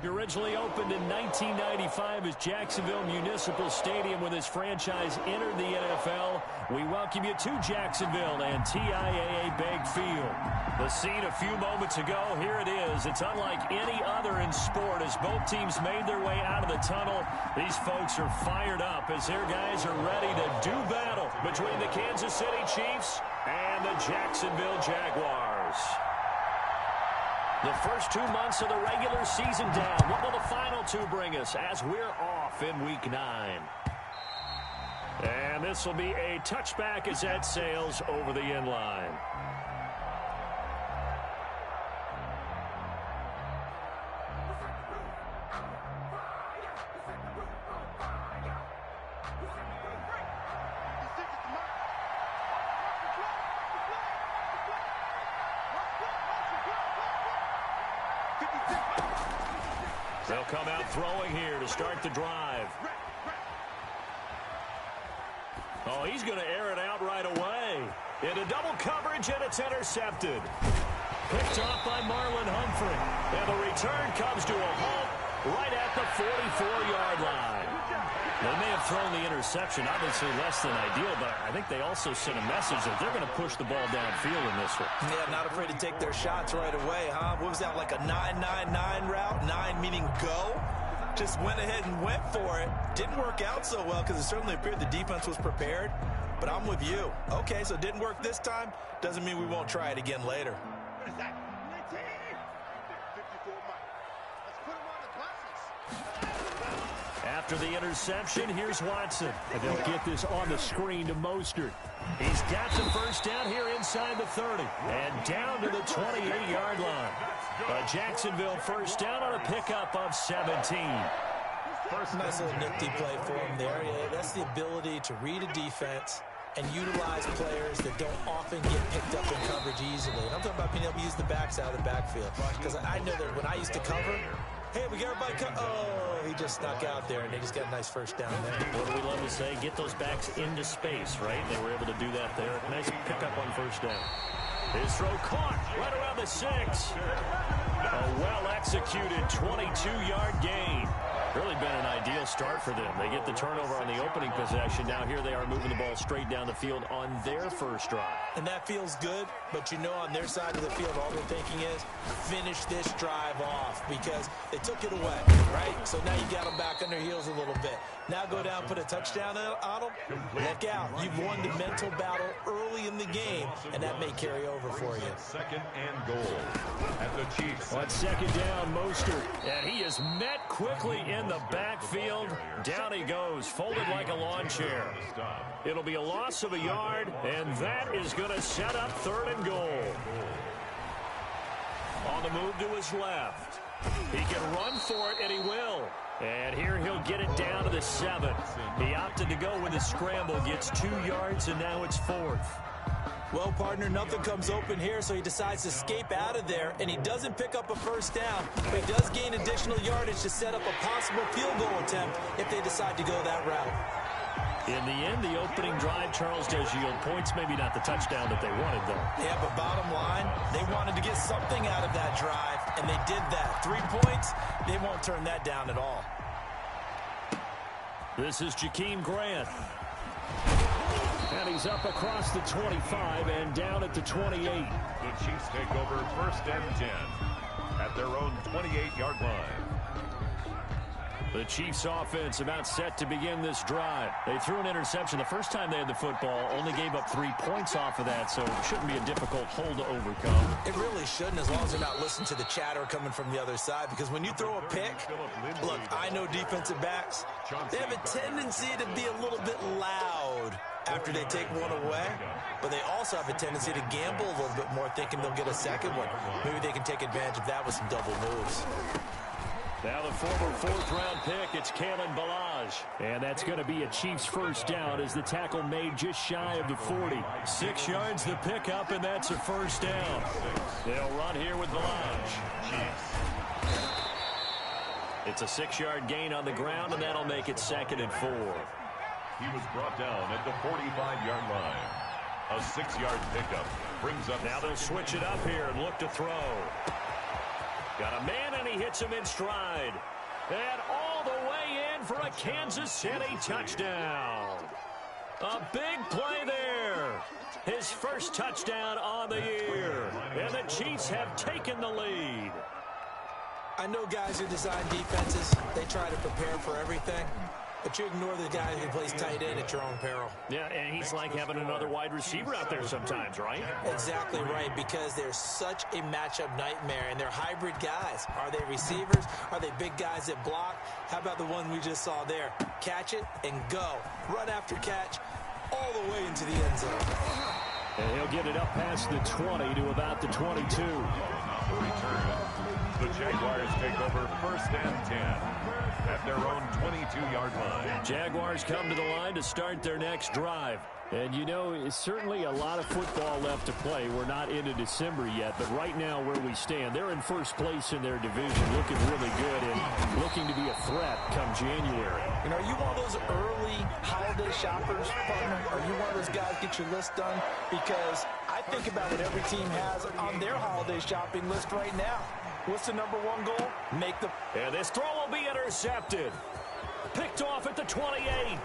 It originally opened in 1995 as Jacksonville Municipal Stadium when this franchise entered the NFL. We welcome you to Jacksonville and TIAA Bank Field. The scene a few moments ago, here it is. It's unlike any other in sport as both teams made their way out of the tunnel. These folks are fired up as their guys are ready to do battle between the Kansas City Chiefs and the Jacksonville Jaguars. The first 2 months of the regular season down. What will the final two bring us as we're off in Week 9? And this will be a touchback as that sails over the end line. They'll come out throwing here to start the drive. Oh, he's going to air it out right away. Into double coverage, and it's intercepted. Picked off by Marlon Humphrey. And the return comes to a halt right at the 44-yard line. They may have thrown the interception, obviously less than ideal, but I think they also sent a message that they're going to push the ball downfield in this one. Yeah, not afraid to take their shots right away, huh? What was that, like a 9-9-9 route? 9 meaning go? Just went ahead and went for it. Didn't work out so well because it certainly appeared the defense was prepared. But I'm with you. Okay, so it didn't work this time. Doesn't mean we won't try it again later. What is that? 54 Mike. Let's put him on the buses. After the interception, here's Watson. And they'll get this on the screen to Mostert. He's got the first down here inside the 30. And down to the 28-yard line. A Jacksonville first down on a pickup of 17. First nice little nifty play for him there. Yeah, that's the ability to read a defense and utilize players that don't often get picked up in coverage easily. And I'm talking about being able to use the backs out of the backfield. Because I know that when I used to cover, hey, we got everybody oh, he just snuck out there, and they just got a nice first down there. What do we love to say? Get those backs into space, right? They were able to do that there. Nice pickup on first down. His throw caught right around the 6. A well-executed 22-yard gain. Really been an ideal start for them. They get the turnover on the opening possession. Now here they are moving the ball straight down the field on their first drive. And that feels good, but you know on their side of the field all they're thinking is finish this drive off because they took it away, right? So now you got them back on their heels a little bit. Now go down, put a touchdown on them. Look out. You've won the mental battle early in the game, and that may carry over for you. Second and goal at the Chiefs. On second down, Mostert. And he is met quickly in the backfield. Down he goes, folded like a lawn chair. It'll be a loss of a yard, and that is going to set up third and goal. On the move to his left. He can run for it, and he will. And here he'll get it down to the 7. He opted to go with a scramble, gets 2 yards, and now it's 4th. Well, partner, nothing comes open here, so he decides to escape out of there, and he doesn't pick up a first down, but he does gain additional yardage to set up a possible field goal attempt if they decide to go that route. In the end, the opening drive, Charles, does yield points, maybe not the touchdown that they wanted, though. Yeah, but bottom line, they wanted to get something out of that drive, and they did that. 3 points, they won't turn that down at all. This is Jakeem Grant. And he's up across the 25 and down at the 28. The Chiefs take over first and 10 at their own 28-yard line. The Chiefs offense about set to begin this drive. They threw an interception the first time they had the football, only gave up 3 points off of that, so it shouldn't be a difficult hole to overcome. It really shouldn't, as long as they're not listening to the chatter coming from the other side, because when you throw a pick, look, I know defensive backs, they have a tendency to be a little bit loud after they take one away, but they also have a tendency to gamble a little bit more, thinking they'll get a second one. Maybe they can take advantage of that with some double moves. Now the former 4th-round pick, it's Kalen Ballage. And that's going to be a Chiefs first down as the tackle made just shy of the 40. 6 yards the pickup, and that's a first down. They'll run here with Ballage. It's a 6-yard gain on the ground, and that'll make it 2nd and 4. He was brought down at the 45-yard line. A 6-yard pickup brings up. Now they'll switch it up here and look to throw. Got a man, and he hits gets him in stride. And all the way in for a Kansas City touchdown. A big play there. His first touchdown on the year. And the Chiefs have taken the lead. I know guys who design defenses, they try to prepare for everything, but you ignore the guy who plays tight end at your own peril. Yeah, and he's like having another wide receiver out there sometimes, right? Exactly right, because they're such a matchup nightmare, and they're hybrid guys. Are they receivers? Are they big guys that block? How about the one we just saw there? Catch it and go. Run after catch all the way into the end zone. And he'll get it up past the 20 to about the 22. The Jaguars take over 1st and 10 at their own 22-yard line. Jaguars come to the line to start their next drive. And, you know, it's certainly a lot of football left to play. We're not into December yet, but right now where we stand, they're in first place in their division, looking really good and looking to be a threat come January. You know, are you one of those early holiday shoppers, partner? Are you one of those guys get your list done? Because I think about what every team has on their holiday shopping list right now. What's the number one goal? Make the... And this throw will be intercepted. Picked off at the 28.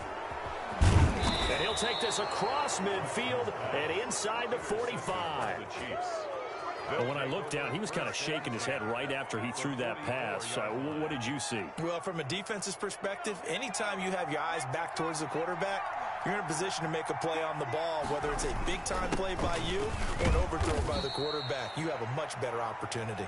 And he'll take this across midfield and inside the 45. But when I looked down, he was kind of shaking his head right after he threw that pass. What did you see? Well, from a defense's perspective, anytime you have your eyes back towards the quarterback, you're in a position to make a play on the ball, whether it's a big-time play by you or an overthrow by the quarterback. You have a much better opportunity.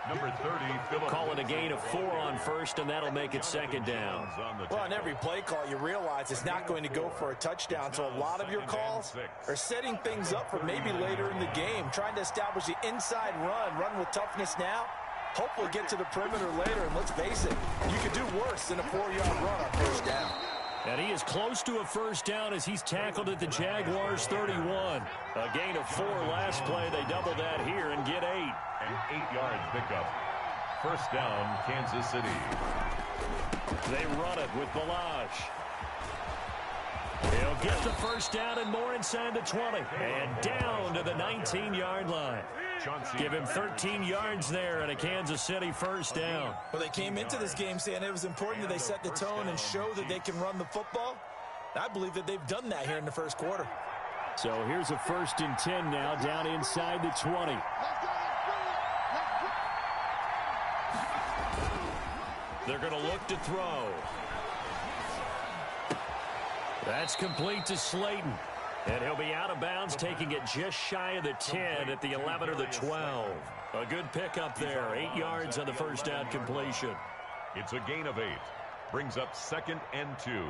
Number 30, Philip. Call it a gain of 4 on first, and that'll make it second down. Well, on every play call, you realize it's not going to go for a touchdown, so a lot of your calls are setting things up for maybe later in the game, trying to establish the inside run with toughness now, hopefully get to the perimeter later, and let's face it, you could do worse than a 4-yard run on first down. And he is close to a first down as he's tackled at the Jaguars 31. A gain of 4 last play. They double that here and get 8. An 8-yard pickup. First down, Kansas City. They run it with Balazs. He'll get the first down and more inside the 20. And down to the 19-yard line. Give him 13 yards there and a Kansas City first down. Well, they came into this game saying it was important that they set the tone and show that they can run the football. I believe that they've done that here in the first quarter. So here's a 1st and 10 now down inside the 20. They're going to look to throw. That's complete to Slayton. And he'll be out of bounds, taking it just shy of the 10 at the 11 or the 12. A good pickup there. 8 yards on the first down completion. It's a gain of 8. Brings up 2nd and 2.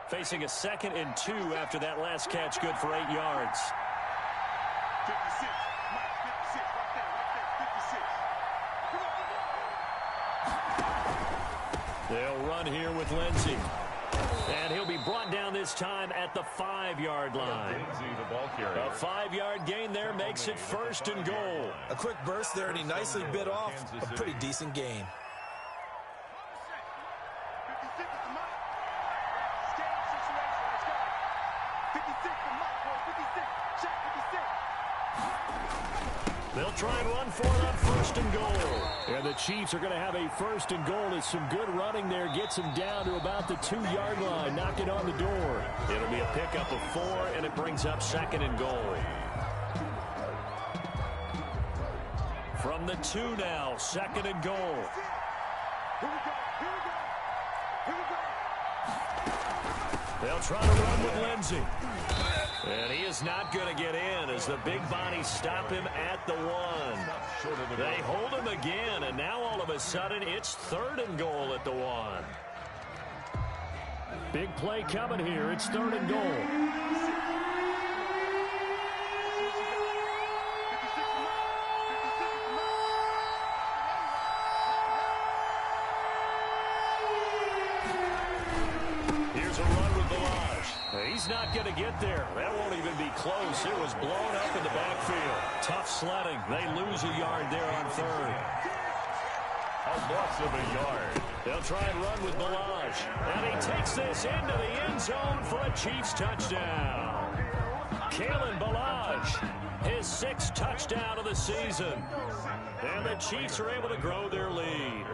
Facing a 2nd and 2 after that last catch, good for 8 yards. 56. Mike, 56. Right there. 56. They'll run here with Lindsey. And he'll be brought down this time at the 5-yard line. A 5-yard gain there makes it 1st and goal. A quick burst there, and he nicely bit off a pretty decent gain. 56 is the Mike. Scan situation. Let's go. 56 the Mike, boy. 56. Check 56. They'll try and run for it on 1st and goal. And the Chiefs are going to have a 1st and goal as some good running there gets him down to about the 2-yard line, knocking on the door. It'll be a pickup of 4, and it brings up 2nd and goal. From the 2 now, 2nd and goal. Here we go. Here we go. Here we go. They'll try to run with Lindsey. And he is not going to get in as the big bodies stop him at the 1. They hold him again, and now all of a sudden it's 3rd and goal at the 1. Big play coming here. It's 3rd and goal. He's not going to get there. That won't even be close. It was blown up in the backfield. Tough sledding. They lose a yard there on 3rd. A loss of a yard. They'll try and run with Balazs. And he takes this into the end zone for a Chiefs touchdown. Kalen Ballage, his 6th touchdown of the season. And the Chiefs are able to grow their lead.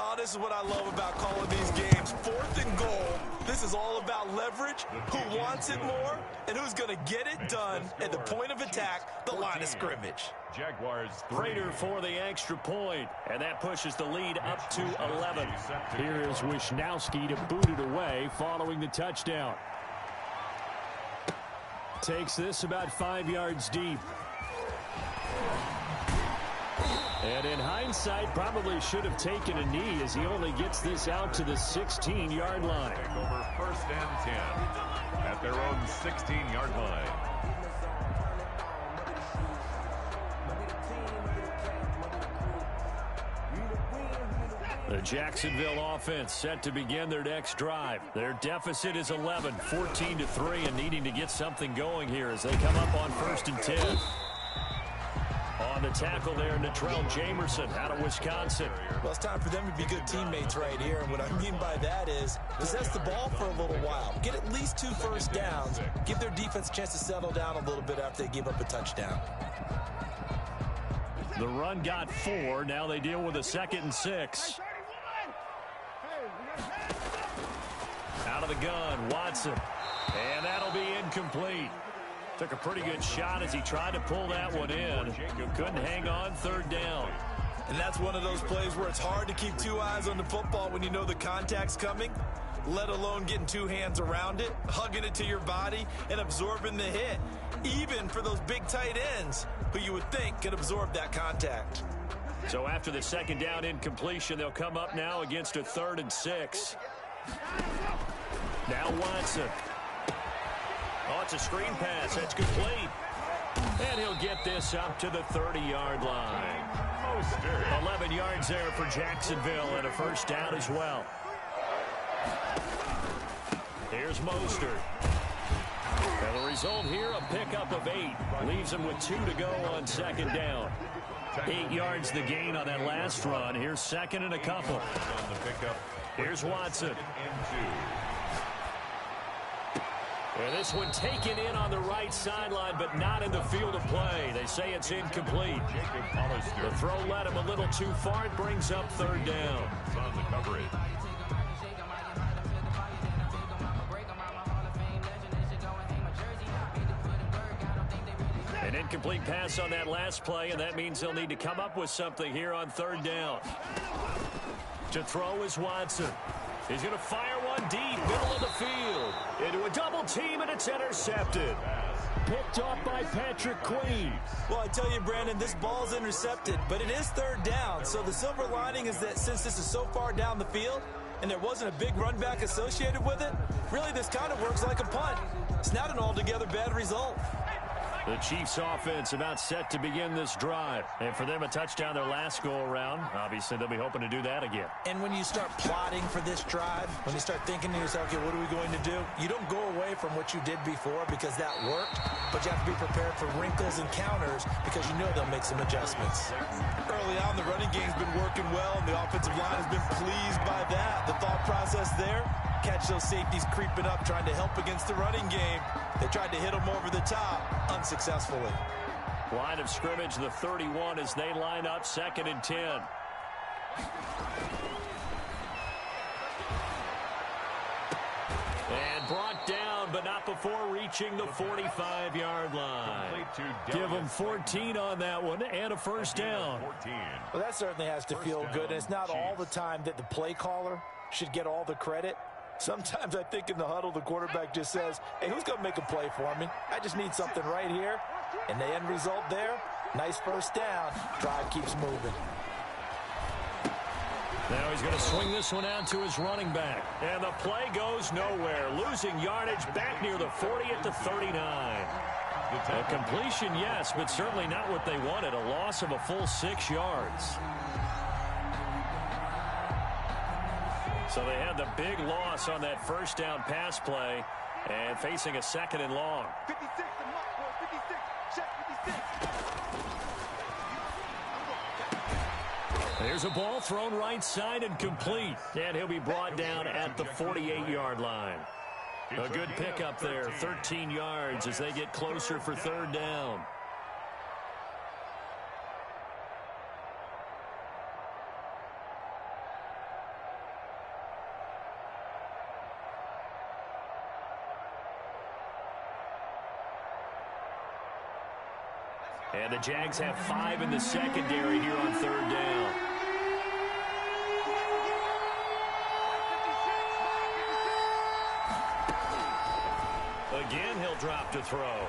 Oh, this is what I love about calling these games. 4th and goal. This is all about leverage, who wants it more, and who's going to get it done at the point of attack, the line of scrimmage. Jaguars 3. Prater for the extra point, and that pushes the lead up to 11. Here is Wisnowski to boot it away following the touchdown. Takes this about 5 yards deep. And in hindsight, probably should have taken a knee as he only gets this out to the 16-yard line. Over 1st and 10 at their own 16-yard line. The Jacksonville offense set to begin their next drive. Their deficit is 11, 14-3, and needing to get something going here as they come up on 1st and 10. On the tackle there, Natrell Jamerson out of Wisconsin. Well, it's time for them to be good teammates right here. And what I mean by that is possess the ball for a little while. Get at least 2 first downs. Give their defense a chance to settle down a little bit after they give up a touchdown. The run got 4. Now they deal with a 2nd and 6. Out of the gun, Watson. And that'll be incomplete. Took a pretty good shot as he tried to pull that one in. Couldn't hang on 3rd down. And that's one of those plays where it's hard to keep 2 eyes on the football when you know the contact's coming, let alone getting 2 hands around it, hugging it to your body, and absorbing the hit, even for those big tight ends who you would think could absorb that contact. So after the 2nd down incompletion, they'll come up now against a 3rd and 6. Now Watson. Oh, it's a screen pass. That's complete. And he'll get this up to the 30-yard line. 11 yards there for Jacksonville and a 1st down as well. Here's Mostert. And the result here, a pickup of 8. Leaves him with 2 to go on 2nd down. 8 yards the gain on that last run. Here's 2nd and a couple. Here's Watson. And this one taken in on the right sideline, but not in the field of play. They say it's incomplete. The throw led him a little too far. It brings up 3rd down. On the coverage. An incomplete pass on that last play, and that means they'll need to come up with something here on 3rd down. To throw is Watson. He's going to fire one deep, middle of the field. Into a double team, and it's intercepted. Picked off by Patrick Queen. Well, I tell you, Brandon, this ball's intercepted, but it is 3rd down. So the silver lining is that since this is so far down the field and there wasn't a big run back associated with it, really this kind of works like a punt. It's not an altogether bad result. The Chiefs offense about set to begin this drive. And for them, a touchdown their last go-around. Obviously, they'll be hoping to do that again. And when you start plotting for this drive, when you start thinking to yourself, okay, what are we going to do? You don't go away from what you did before because that worked, but you have to be prepared for wrinkles and counters because you know they'll make some adjustments. Early on, the running game's been working well, and the offensive line has been pleased by that. The thought process there, catch those safeties creeping up, trying to help against the running game. They tried to hit them over the top, unsuccessfully. Line of scrimmage, the 31 as they line up 2nd and 10. And brought down, but not before reaching the 45-yard line. Give them 14 on that one and a 1st down. Well, that certainly has to feel good, and it's not all the time that the play caller should get all the credit. Sometimes I think in the huddle, the quarterback just says, hey, who's going to make a play for me? I just need something right here. And the end result there, nice 1st down. Drive keeps moving. Now he's going to swing this one out to his running back. And the play goes nowhere. Losing yardage back near the 40 at the 39. A completion, yes, but certainly not what they wanted. A loss of a full 6 yards. So they had the big loss on that 1st down pass play and facing a 2nd and long. 56, the mark, boy, 56, check 56. There's a ball thrown right side and complete. And he'll be brought down at the 48-yard line. A good pickup there, 13 yards as they get closer for third down. And the Jags have 5 in the secondary here on third down. Again, he'll drop to throw.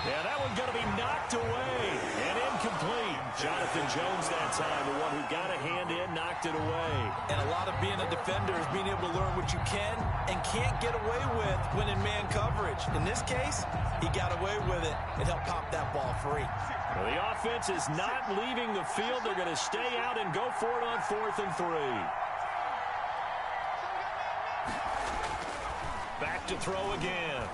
Yeah, that one's going to be knocked away and incomplete. Jonathan Jones that time, the one who got a hand in, knocked it away. And a lot of being a defender is being able to learn what you can and can't get away with when in man coverage. In this case, he got away with it and helped pop that ball free. Well, the offense is not leaving the field. They're going to stay out and go for it on 4th and 3. Back to throw again.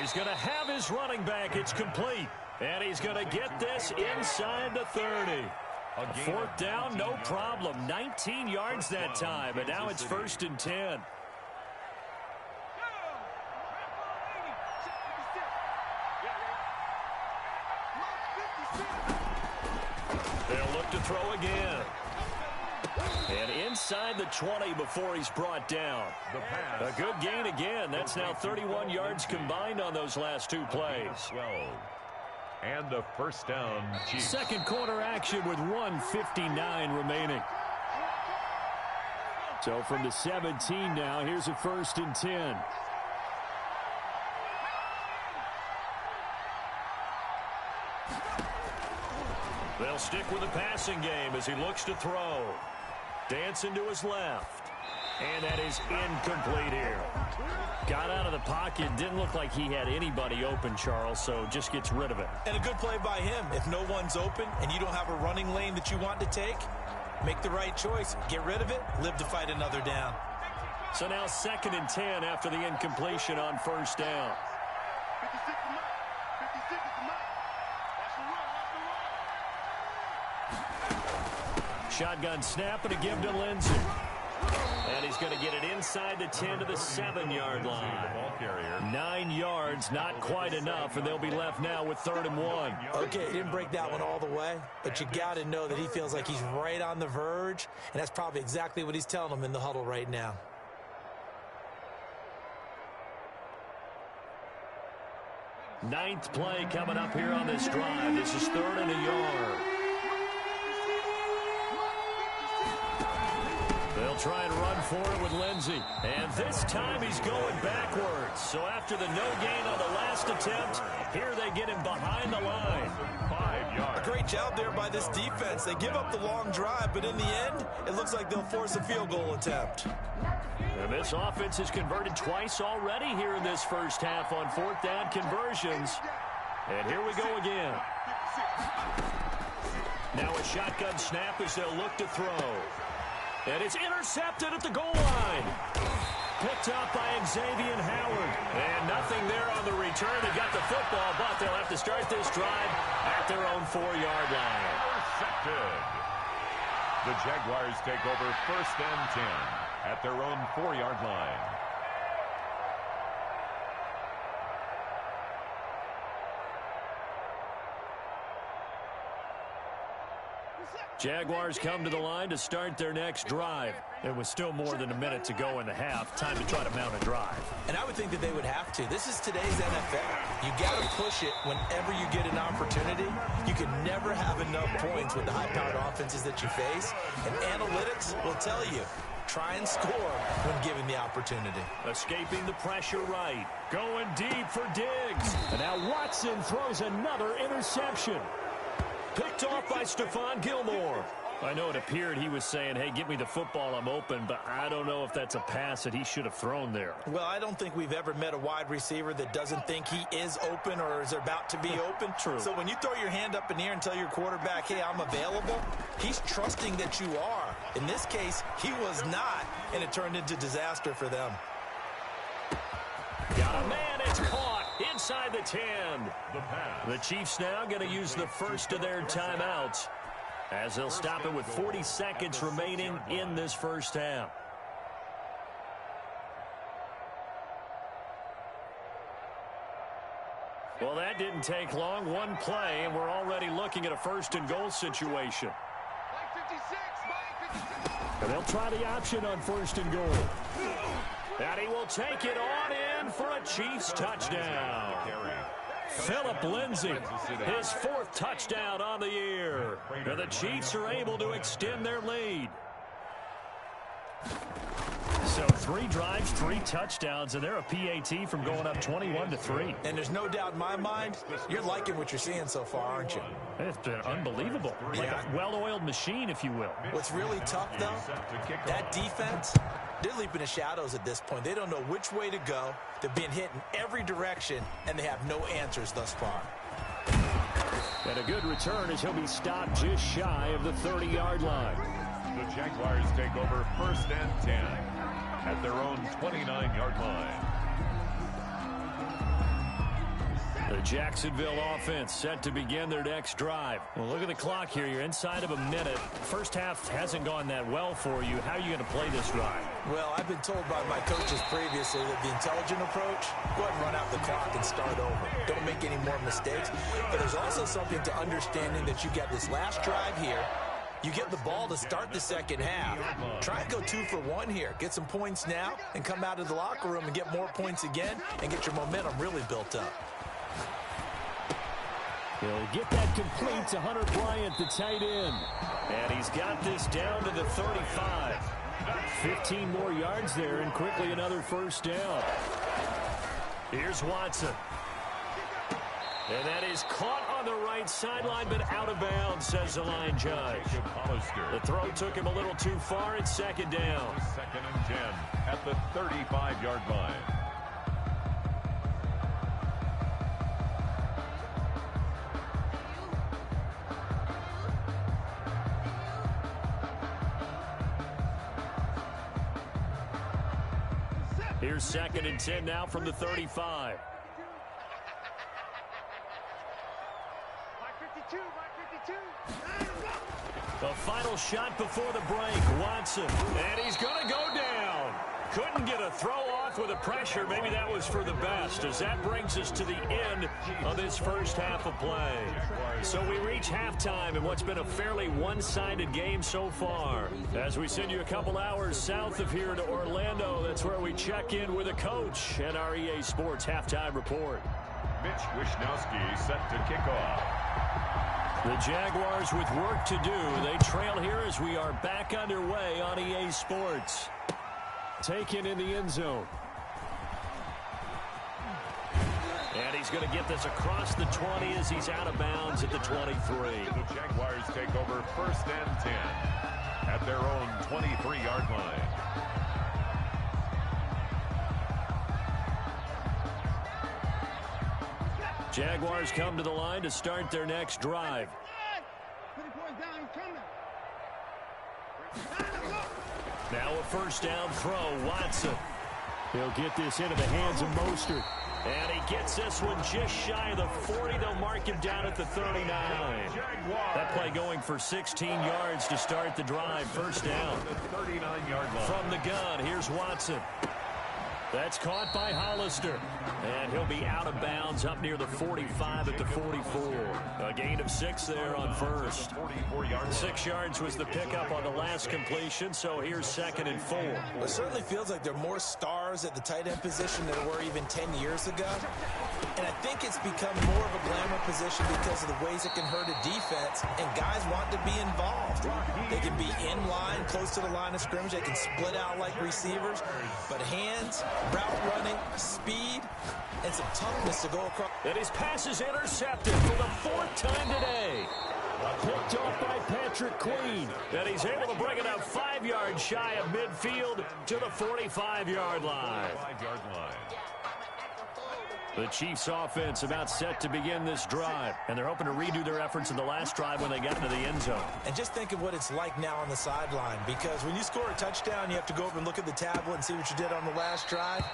He's going to have his running back. It's complete. And he's going to get this inside the 30. Fourth down, no problem. 19 yards that time. And now it's 1st and 10. They'll look to throw again. And inside the 20 before he's brought down. A good gain again. That's now 31 yards combined on those last 2 plays. 12. And a first down. Chiefs. Second quarter action with 1:59 remaining. So from the 17 now, here's a 1st and 10. They'll stick with the passing game as he looks to throw. Dancing to his left. And that is incomplete here. Got out of the pocket. Didn't look like he had anybody open, Charles, so just gets rid of it. And a good play by him. If no one's open and you don't have a running lane that you want to take, make the right choice. Get rid of it. Live to fight another down. So now 2nd and 10 after the incompletion on 1st down. 56 is Mike. 56 is Mike. Watch the run. Shotgun snap and a give to Lindsey. And he's going to get it inside the 10 to the 7-yard line. 9 yards, not quite enough, and they'll be left now with 3rd and 1. Okay, he didn't break that one all the way, but you got to know that he feels like he's right on the verge, and that's probably exactly what he's telling them in the huddle right now. Ninth play coming up here on this drive. This is 3rd and a yard. They'll try and run for it with Lindsey. And this time he's going backwards. So after the no gain on the last attempt, here they get him behind the line. 5 yards. A great job there by this defense. They give up the long drive, but in the end, it looks like they'll force a field goal attempt. And this offense has converted twice already here in this first half on 4th down conversions. And here we go again. Now a shotgun snap as they'll look to throw. And it's intercepted at the goal line. Picked up by Xavier Howard. And nothing there on the return. They got the football, but they'll have to start this drive at their own 4-yard line. Intercepted. The Jaguars take over 1st and 10 at their own 4-yard line. Jaguars come to the line to start their next drive. There was still more than a minute to go in the half. Time to try to mount a drive. And I would think that they would have to. This is today's NFL. You got to push it whenever you get an opportunity. You can never have enough points with the high-powered offenses that you face. And analytics will tell you, try and score when given the opportunity. Escaping the pressure right. Going deep for Diggs. And now Watson throws another interception. Picked off by Stephon Gilmore. I know it appeared he was saying, hey, give me the football, I'm open, but I don't know if that's a pass that he should have thrown there. Well, I don't think we've ever met a wide receiver that doesn't think he is open or is about to be open. True. So when you throw your hand up in the air and tell your quarterback, hey, I'm available, he's trusting that you are. In this case, he was not, and it turned into disaster for them. Got a man, it's caught inside the 10. The Chiefs now going to use the first of their timeouts as they'll stop it with 40 seconds remaining in this first half. Well, that didn't take long. One play, and we're already looking at a first-and-goal situation. And they'll try the option on first and goal. And he will take it on in for a Chiefs touchdown. Phillip Lindsay, his 4th touchdown on the year. And the Chiefs are able to extend their lead. So 3 drives, 3 touchdowns, and they're a PAT from going up 21-3. And there's no doubt in my mind, you're liking what you're seeing so far, aren't you? It's been unbelievable. Like a well-oiled machine, if you will. What's really tough, though, that defense, they're leaping the shadows at this point. They don't know which way to go. They're being hit in every direction, and they have no answers thus far. And a good return as he'll be stopped just shy of the 30-yard line. The Jaguars take over 1st and 10 at their own 29-yard line. The Jacksonville offense set to begin their next drive. Well, look at the clock here. You're inside of a minute. First half hasn't gone that well for you. How are you going to play this drive? Well, I've been told by my coaches previously that the intelligent approach, go ahead and run out the clock and start over. Don't make any more mistakes. But there's also something to understanding that you got this last drive here. You get the ball to start the second half. Try and go 2 for 1 here. Get some points now and come out of the locker room and get more points again and get your momentum really built up. He'll get that complete to Hunter Bryant, the tight end. And he's got this down to the 35. 15 more yards there and quickly another first down. Here's Watson. And that is caught on the right sideline, but out of bounds, says the line judge. The throw took him a little too far. It's 2nd down. 2nd and 10 at the 35-yard line. Here's 2nd and 10 now from the 35. The final shot before the break, Watson. And he's going to go down. Couldn't get a throw off with the pressure. Maybe that was for the best, as that brings us to the end of this first half of play. So we reach halftime in what's been a fairly one-sided game so far. As we send you a couple hours south of here to Orlando, that's where we check in with a coach and our EA Sports Halftime Report. Mitch Wishnowsky set to kick off. The Jaguars with work to do. They trail here as we are back underway on EA Sports. Taken in the end zone. And he's going to get this across the 20 as he's out of bounds at the 23. The Jaguars take over 1st and 10 at their own 23-yard line. Jaguars come to the line to start their next drive. Now a first down throw, Watson. He'll get this into the hands of Mostert. And he gets this one just shy of the 40. They'll mark him down at the 39. That play going for 16 yards to start the drive. First down. From the gun, here's Watson. That's caught by Hollister. And he'll be out of bounds up near the 45 at the 44. A gain of 6 there on first. 6 yards was the pickup on the last completion, so here's 2nd and 4. It certainly feels like there are more stars at the tight end position than there were even 10 years ago. And I think it's become more of a glamour position because of the ways it can hurt a defense, and guys want to be involved. They can be in line, close to the line of scrimmage. They can split out like receivers. But hands, route running, speed, and some toughness to go across. And his pass is intercepted for the 4th time today. Picked off by Patrick Queen. And he's able to bring it up 5 yards shy of midfield to the 45-yard line. The Chiefs offense about set to begin this drive. And they're hoping to redo their efforts in the last drive when they got into the end zone. And just think of what it's like now on the sideline. Because when you score a touchdown, you have to go over and look at the tablet and see what you did on the last drive.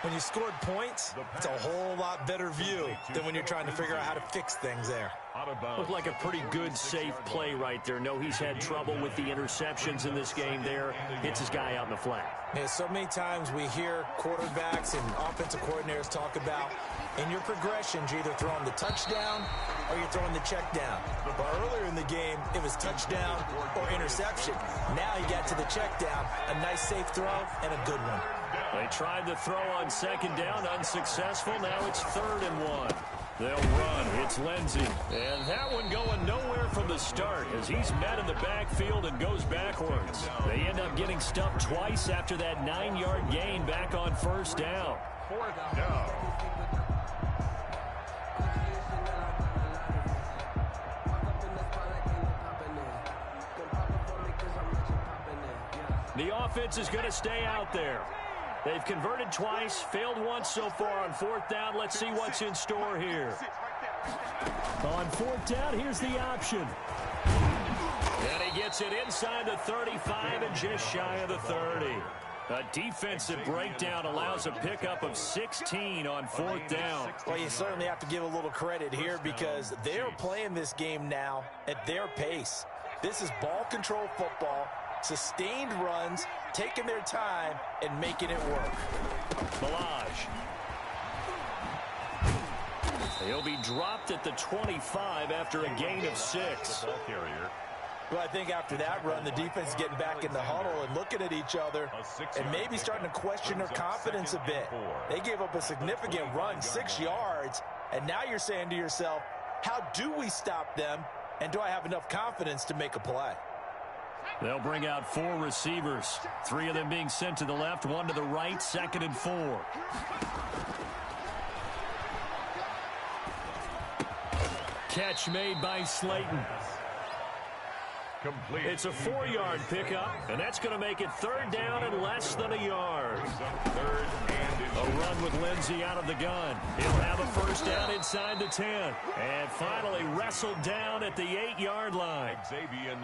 When you scored points, it's a whole lot better view than when you're trying to figure out how to fix things there. Out of bounds. Looked like a pretty good, safe play right there. No, he's had trouble with the interceptions in this game there. Hits his guy out in the flat. Yeah, so many times we hear quarterbacks and offensive coordinators talk about in your progressions, you're either throwing the touchdown or you're throwing the check down. But earlier in the game, it was touchdown or interception. Now he got to the check down, a nice safe throw and a good one. They tried the throw on second down, unsuccessful. Now it's 3rd and 1. They'll run. It's Lindsey. And that one going nowhere from the start as he's met in the backfield and goes backwards. They end up getting stuffed twice after that 9-yard gain back on 1st down. 4th down. The offense is going to stay out there. They've converted twice, failed once so far on 4th down. Let's see what's in store here. On 4th down, here's the option. And he gets it inside the 35 and just shy of the 30. A defensive breakdown allows a pickup of 16 on 4th down. Well, you certainly have to give a little credit here because they're playing this game now at their pace. This is ball control football. Sustained runs, taking their time, and making it work. Balaj. He'll be dropped at the 25 after a gain of 6. Well, I think after that run, the defense is getting back in the huddle and looking at each other and maybe starting to question their confidence a bit. They gave up a significant run, 6 yards, and now you're saying to yourself, how do we stop them, and do I have enough confidence to make a play? They'll bring out 4 receivers, 3 of them being sent to the left, 1 to the right, 2nd and 4. Catch made by Slayton. Complete. It's a 4-yard pickup, and that's going to make it 3rd down and less than a yard. A run with Lindsey out of the gun. He'll have a 1st down inside the 10. And finally wrestled down at the 8-yard line.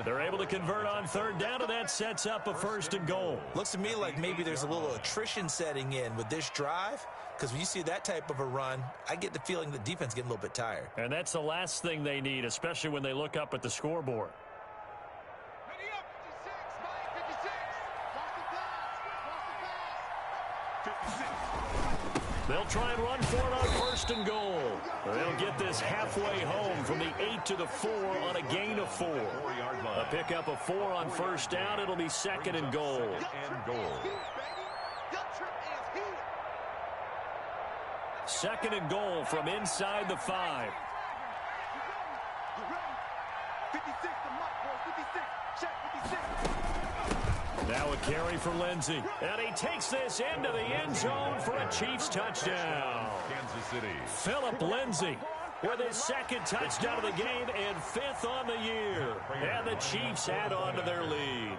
They're able to convert on 3rd down, and that sets up a 1st and goal. Looks to me like maybe there's a little attrition setting in with this drive, because when you see that type of a run, I get the feeling the defense getting a little bit tired. And that's the last thing they need, especially when they look up at the scoreboard. They'll try and run for it on 1st and goal. They'll get this halfway home from the 8 to the 4 on a gain of 4. A pickup of 4 on 1st down. It'll be 2nd and goal. 2nd and goal from inside the 5. Now a carry for Lindsey. And he takes this into the end zone for a Chiefs touchdown. Kansas City. Philip Lindsey with his 2nd touchdown of the game and 5th on the year. And the Chiefs add on to their lead.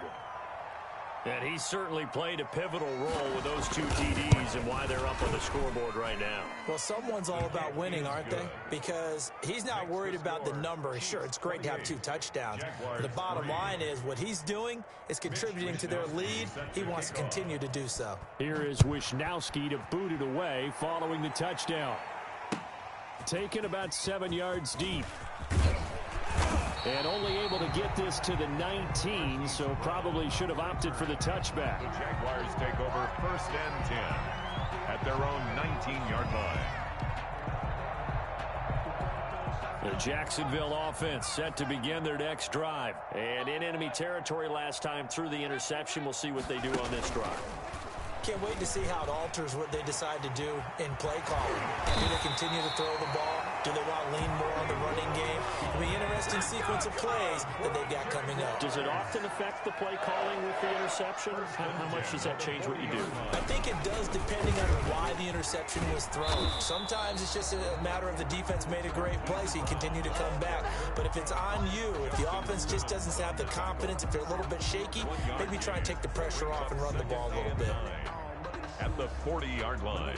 And he certainly played a pivotal role with those 2 TDs and why they're up on the scoreboard right now. Well, someone's all about winning, aren't they? Because he's not worried about the number. Sure, it's great to have 2 touchdowns. But the bottom line is what he's doing is contributing to their lead. He wants to continue to do so. Here is Wisnowski to boot it away following the touchdown. Taken about 7 yards deep. And only able to get this to the 19, so probably should have opted for the touchback. The Jaguars take over 1st and 10 at their own 19-yard line. The Jacksonville offense set to begin their next drive. And in enemy territory last time through the interception. We'll see what they do on this drive. Can't wait to see how it alters what they decide to do in play calling. Do they continue to throw the ball? Do they want to lean more on the running game? It'll be an interesting sequence of plays that they've got coming up. Does it often affect the play calling with the interception? How much does that change what you do? I think it does depending on why the interception was thrown. Sometimes it's just a matter of the defense made a great play, so you continue to come back. But if it's on you, if the offense just doesn't have the confidence, if they're a little bit shaky, maybe try and take the pressure off and run the ball a little bit. At the 40-yard line.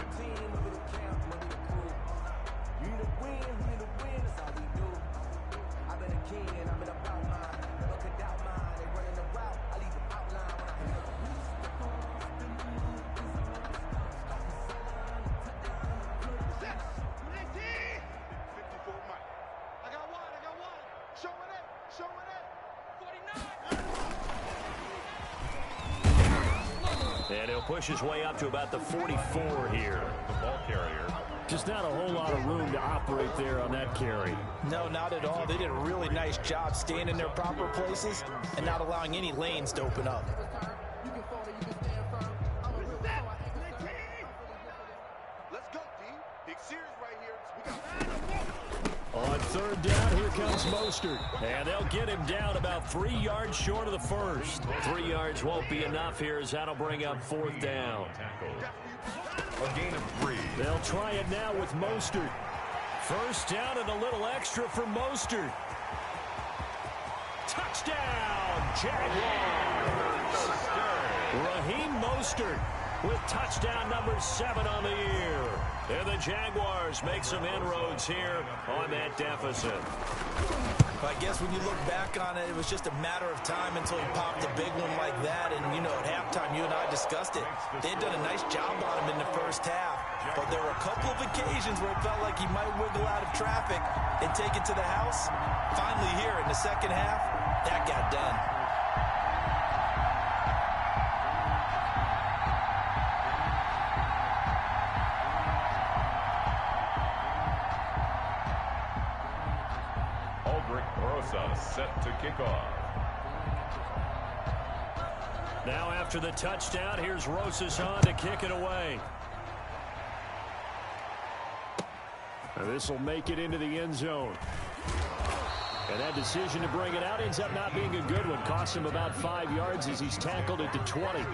Show it And he'll push his way up to about the 44 here. The ball carrier. Just not a whole lot of room to operate there on that carry. No, not at all. They did a really nice job staying in their proper places and not allowing any lanes to open up. Let's go, D. Big series right here. On third down, here comes Mostert. And they'll get him down about 3 yards short of the first. 3 yards won't be enough here as that'll bring up fourth down. A gain of 3. They'll try it now with Mostert. First down and a little extra for Mostert. Touchdown, Jaguars! Raheem Mostert with touchdown number 7 on the year. And the Jaguars make some inroads here on that deficit. I guess when you look back on it, it was just a matter of time until he popped a big one like that. And, you know, at halftime, you and I discussed it. They had done a nice job on him in the first half. But there were a couple of occasions where it felt like he might wiggle out of traffic and take it to the house. Finally here in the second half, that got done. Set to kick off. Now after the touchdown, here's Rosas on to kick it away. This will make it into the end zone. And that decision to bring it out ends up not being a good one. Costs him about 5 yards as he's tackled at the 20.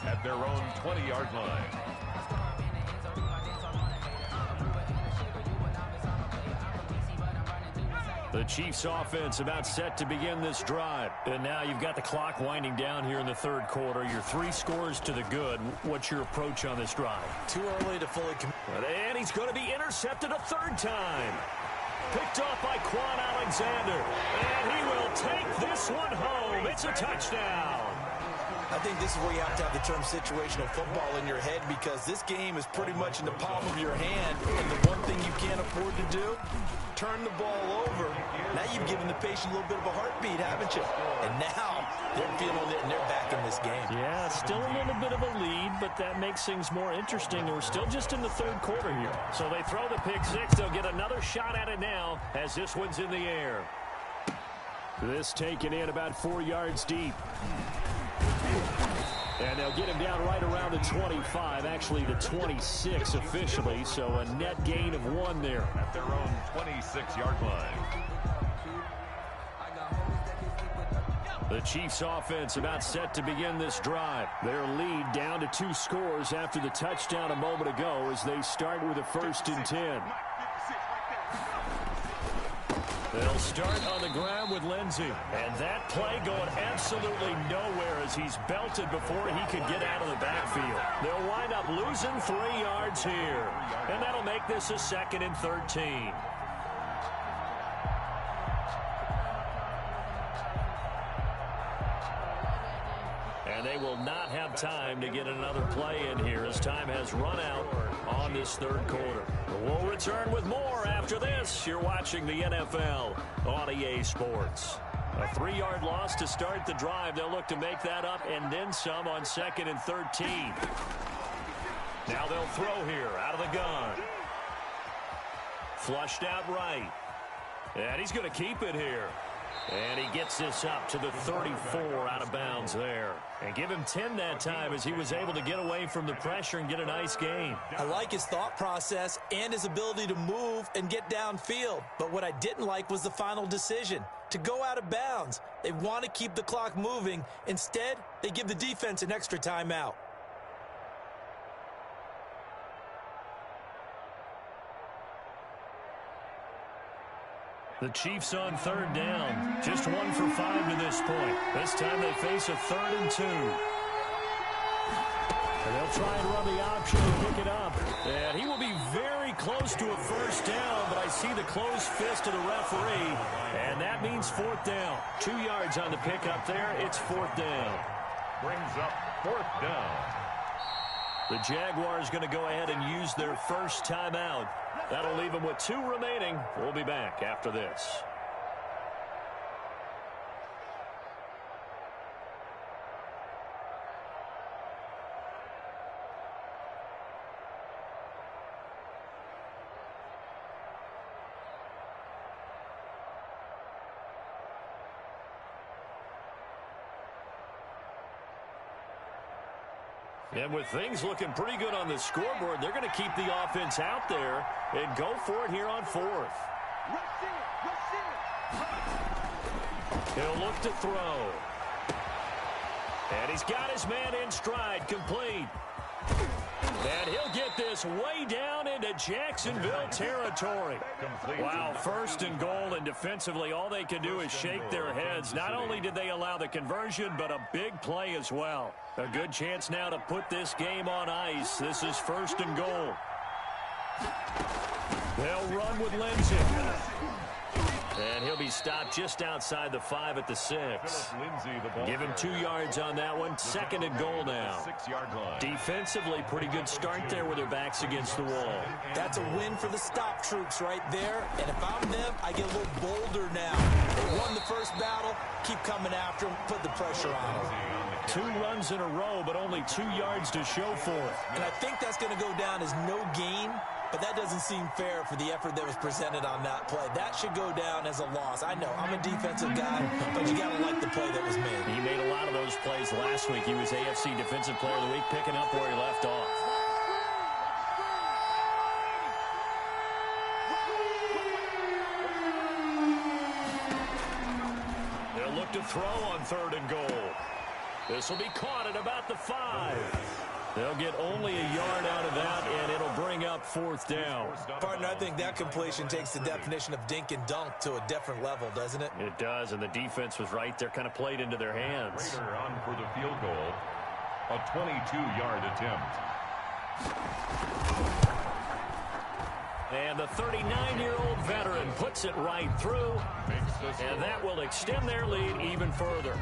At their own 20-yard line. The Chiefs offense about set to begin this drive. And now you've got the clock winding down here in the third quarter. Your 3 scores to the good. What's your approach on this drive? Too early to fully commit. And he's going to be intercepted a third time. Picked off by Quan Alexander. And he will take this one home. It's a touchdown. I think this is where you have to have the term situational football in your head, because this game is pretty much in the palm of your hand, and the one thing you can't afford to do, turn the ball over. Now you've given the patient a little bit of a heartbeat, haven't you? And now they're feeling it, and they're back in this game. Yeah, still a little bit of a lead, but that makes things more interesting. We're still just in the third quarter here. So they throw the pick six. They'll get another shot at it now as this one's in the air. This taken in about 4 yards deep. And they'll get him down right around the 25, actually the 26 officially, so a net gain of 1 there. At their own 26-yard line. The Chiefs offense about set to begin this drive. Their lead down to 2 scores after the touchdown a moment ago as they start with a 1st and 10. They'll start on the ground with Lindsey. And that play going absolutely nowhere as he's belted before he could get out of the backfield. They'll wind up losing 3 yards here. And that'll make this a 2nd and 13. And they will not have time to get another play in here as time has run out on this third quarter. We'll return with more after this. You're watching the NFL on EA Sports. A 3-yard loss to start the drive. They'll look to make that up and then some on 2nd and 13. Now they'll throw here out of the gun. Flushed out right. And he's going to keep it here. And he gets this up to the 34 out of bounds there. And give him 10 that time as he was able to get away from the pressure and get a nice gain. I like his thought process and his ability to move and get downfield. But what I didn't like was the final decision, to go out of bounds. They want to keep the clock moving. Instead, they give the defense an extra timeout. The Chiefs on third down. Just 1 for 5 to this point. This time they face a 3rd and 2. And they'll try and run the option and pick it up. And he will be very close to a 1st down, but I see the closed fist of the referee. And that means 4th down. 2 yards on the pickup there. It's 4th down. Brings up 4th down. The Jaguars going to go ahead and use their first timeout. That'll leave them with 2 remaining. We'll be back after this. And with things looking pretty good on the scoreboard, they're going to keep the offense out there and go for it here on fourth. He'll look to throw. And he's got his man in stride, complete. And he'll get this way down into Jacksonville territory. Wow, first and goal, and defensively all they can do is shake their heads. Not only did they allow the conversion, but a big play as well. A good chance now to put this game on ice. This is first and goal. They'll run with Lindsey. And he'll be stopped just outside the 5 at the 6. Give him 2 yards on that one. Second and goal now. Defensively, pretty good start there with their backs against the wall. That's a win for the stop troops right there. And if I'm them, I get a little bolder now. They won the first battle. Keep coming after them. Put the pressure on them. 2 runs in a row, but only 2 yards to show for it. And I think that's going to go down as no gain. But that doesn't seem fair for the effort that was presented on that play. That should go down as a loss. I know, I'm a defensive guy, but you got to like the play that was made. He made a lot of those plays last week. He was AFC Defensive Player of the Week, picking up where he left off. They'll look to throw on third and goal. This will be caught at about the 5. They'll get only a yard out of that, and it'll bring up fourth down. Partner, I think that completion takes the definition of dink and dunk to a different level, doesn't it? It does, and the defense was right there, kind of played into their hands. Raider on for the field goal, a 22-yard attempt. And the 39-year-old veteran puts it right through, and that will extend their lead even further.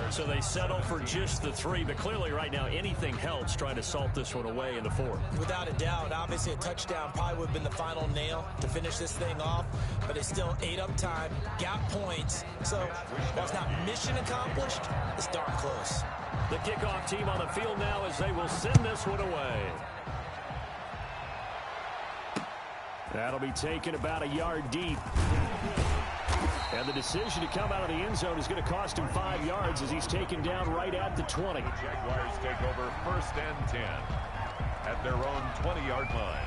So they settle for just the 3, but clearly right now anything helps trying to salt this one away in the 4th. Without a doubt, obviously a touchdown probably would have been the final nail to finish this thing off, but it's still ate up time, got points. So while it's not mission accomplished, it's darn close. The kickoff team on the field now as they will send this one away. That'll be taken about a yard deep. And the decision to come out of the end zone is going to cost him 5 yards as he's taken down right at the 20. The Jaguars take over first and 10 at their own 20-yard line.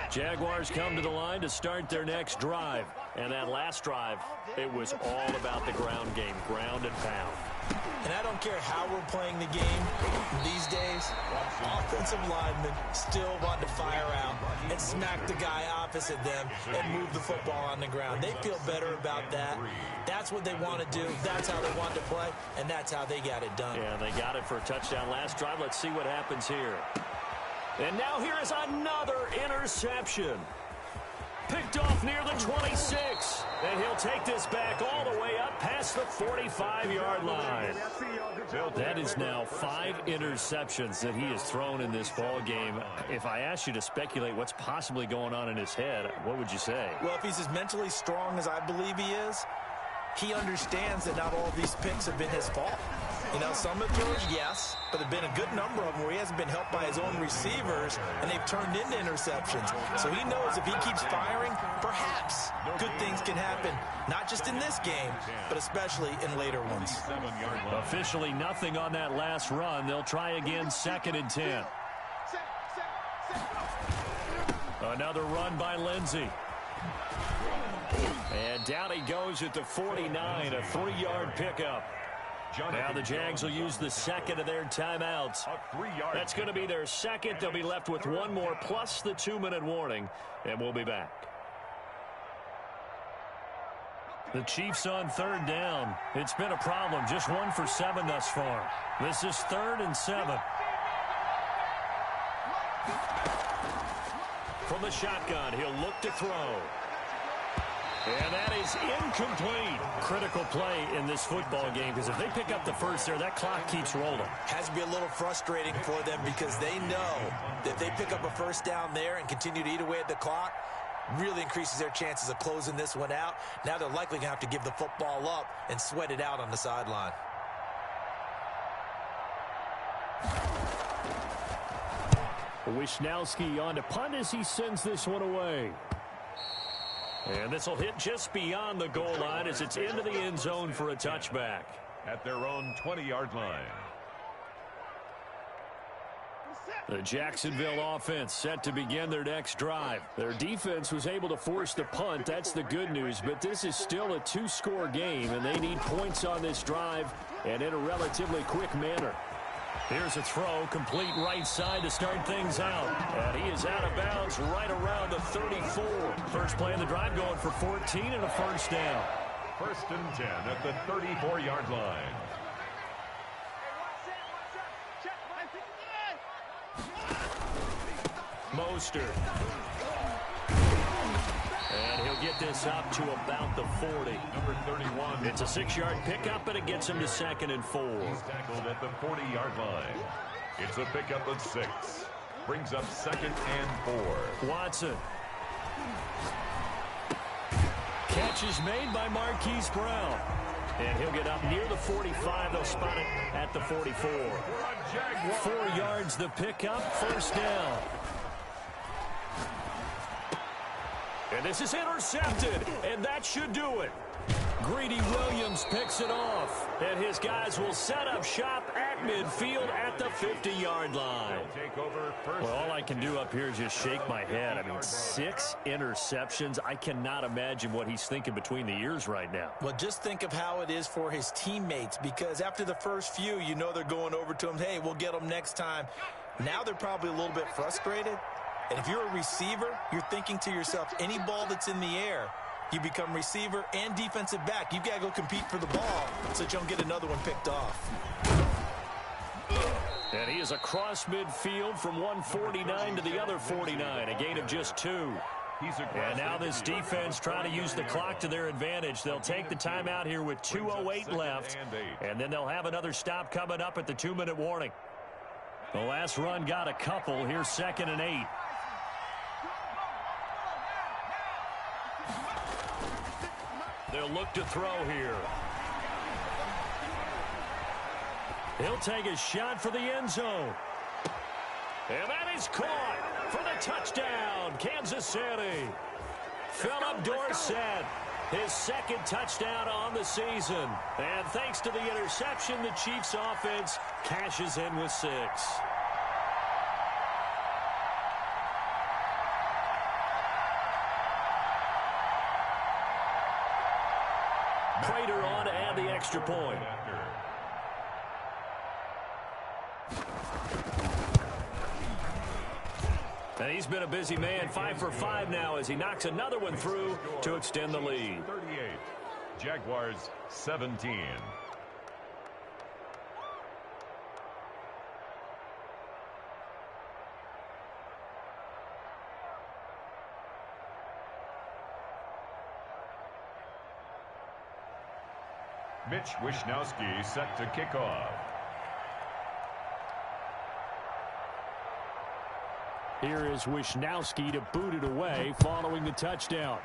Jaguars come to the line to start their next drive. And that last drive, it was all about the ground game, ground and pound. And I don't care how we're playing the game these days, offensive linemen still want to fire out and smack the guy opposite them and move the football on the ground. They feel better about that. That's what they want to do. That's how they want to play, and that's how they got it done. Yeah, they got it for a touchdown last drive. Let's see what happens here. And now here is another interception. Picked off near the 26. And he'll take this back all the way up past the 45-yard line. That is now 5 interceptions that he has thrown in this ball game. If I asked you to speculate what's possibly going on in his head, what would you say? Well, if he's as mentally strong as I believe he is, he understands that not all of these picks have been his fault. You know, some of throws, yes, but there have been a good number of them where he hasn't been helped by his own receivers, and they've turned into interceptions. So he knows if he keeps firing, perhaps good things can happen, not just in this game, but especially in later ones. Officially nothing on that last run. They'll try again, 2nd and 10. Another run by Lindsey. And down he goes at the 49, a 3-yard pickup. Now the Jags will use the second of their timeouts. That's going to be their second. They'll be left with one more plus the 2-minute warning, and we'll be back. The Chiefs on 3rd down. It's been a problem. Just 1 for 7 thus far. This is 3rd and 7. From the shotgun, he'll look to throw. And that is incomplete. Critical play in this football game, because if they pick up the first there, that clock keeps rolling. Has to be a little frustrating for them because they know that if they pick up a first down there and continue to eat away at the clock, really increases their chances of closing this one out. Now they're likely going to have to give the football up and sweat it out on the sideline. Wisnowski on to punt as he sends this one away. And this will hit just beyond the goal line as it's into the end zone for a touchback. At their own 20-yard line. The Jacksonville offense set to begin their next drive. Their defense was able to force the punt. That's the good news. But this is still a two-score game, and they need points on this drive and in a relatively quick manner. Here's a throw, complete right side to start things out. And he is out of bounds right around the 34. First play of the drive going for 14 and a first down. 1st and 10 at the 34-yard line. Mostert. And he'll get this up to about the 40. Number 31. It's a 6-yard pickup, and it gets him to 2nd and 4. He's tackled at the 40-yard line. It's a pickup of 6. Brings up 2nd and 4. Watson. Catch is made by Marquise Brown. And he'll get up near the 45. They'll spot it at the 44. 4 yards the pickup, first down. And this is intercepted, and that should do it. Greedy Williams picks it off, and his guys will set up shop at midfield at the 50-yard line. Take over first. Well, all I can do up here is just shake my head. I mean, 6 interceptions. I cannot imagine what he's thinking between the ears right now. Well, just think of how it is for his teammates, because after the first few, you know they're going over to him, hey, we'll get them next time. Now they're probably a little bit frustrated. And if you're a receiver, you're thinking to yourself, any ball that's in the air, you become receiver and defensive back. You've got to go compete for the ball so that you don't get another one picked off. And he is across midfield from 149 to the other 49, a gain of just 2. And now this defense trying to use the clock to their advantage. They'll take the timeout here with 2:08 left, and then they'll have another stop coming up at the 2-minute warning. The last run got a couple. Here's 2nd and 8. They'll look to throw here. He'll take a shot for the end zone. And that is caught for the touchdown, Kansas City. Philip Dorsett, his 2nd touchdown on the season. And thanks to the interception, the Chiefs offense cashes in with 6. Prater on to add the extra point. And he's been a busy man, 5 for 5 now as he knocks another one through to extend the lead. 38. Jaguars 17. Mitch Wisnowski set to kick off. Here is Wisnowski to boot it away following the touchdown.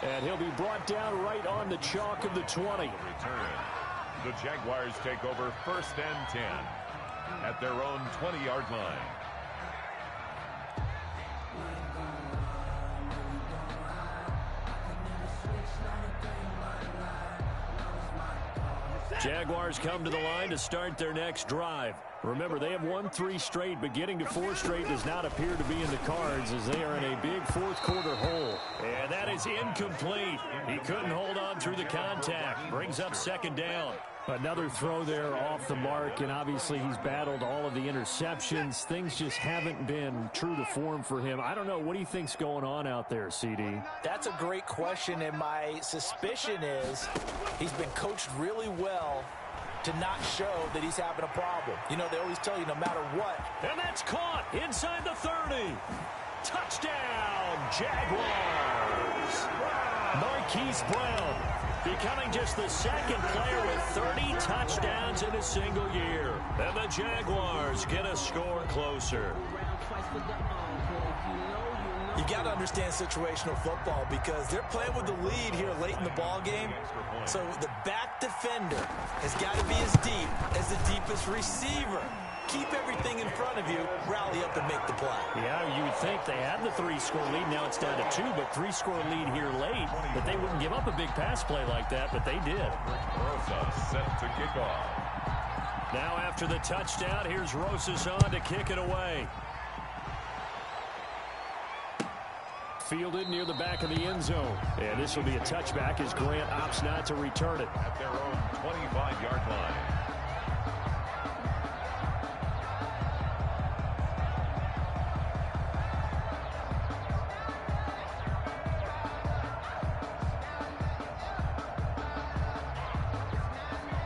And he'll be brought down right on the chalk of the 20. Return. The Jaguars take over 1st and 10 at their own 20-yard line. Jaguars come to the line to start their next drive. Remember, they have won 3 straight, but getting to 4 straight does not appear to be in the cards as they are in a big 4th quarter hole. And that is incomplete. He couldn't hold on through the contact. Brings up 2nd down. Another throw there off the mark, and obviously he's battled all of the interceptions. Things just haven't been true to form for him. I don't know. What do you think's going on out there, CD? That's a great question, and my suspicion is he's been coached really well to not show that he's having a problem. You know, they always tell you no matter what. And that's caught inside the 30. Touchdown, Jaguars. Marquise Brown becoming just the 2nd player with 30 touchdowns in a single year. And the Jaguars get a score closer. You you got to understand situational football because they're playing with the lead here late in the ball game. So the back defender has got to be as deep as the deepest receiver. Keep everything in front of you, rally up and make the play. Yeah, you would think they had the 3-score lead. Now it's down to 2, but 3-score lead here late. That they wouldn't give up a big pass play like that, but they did. Rosa set to kick off. Now after the touchdown, here's Rosas on to kick it away. Fielded near the back of the end zone. And this will be a touchback as Grant opts not to return it. At their own 25-yard line.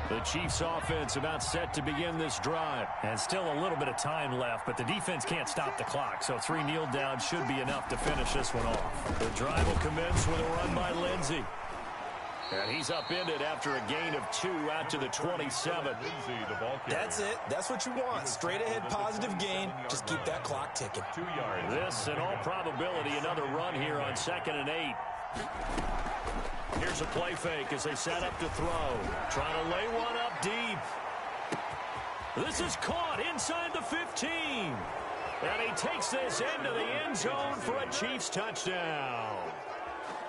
The Chiefs offense about set to begin this drive. And still a little bit of time left, but the defense can't stop the clock. So 3 kneel downs should be enough to finish this one off. The drive will commence with a run by Lindsey. And he's upended after a gain of 2 out to the 27. That's it. That's what you want. Straight ahead positive gain. Just keep that clock ticking. 2 yards. This, in all probability, another run here on 2nd and 8. Here's a play fake as they set up to throw. Trying to lay one up deep. This is caught inside the 15. And he takes this into the end zone for a Chiefs touchdown.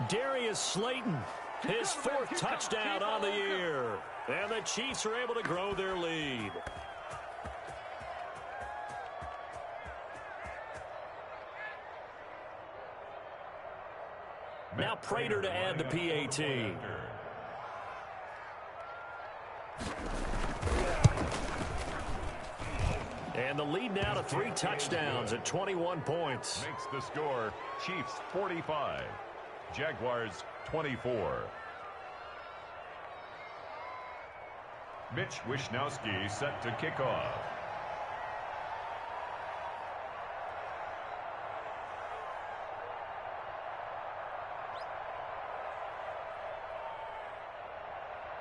Darius Slayton, his 4th touchdown on the year. And the Chiefs are able to grow their lead. Now Prater to add the PAT. And the lead now to 3 touchdowns at 21 points. Makes the score Chiefs 45, Jaguars 24. Mitch Wishnowsky set to kick off.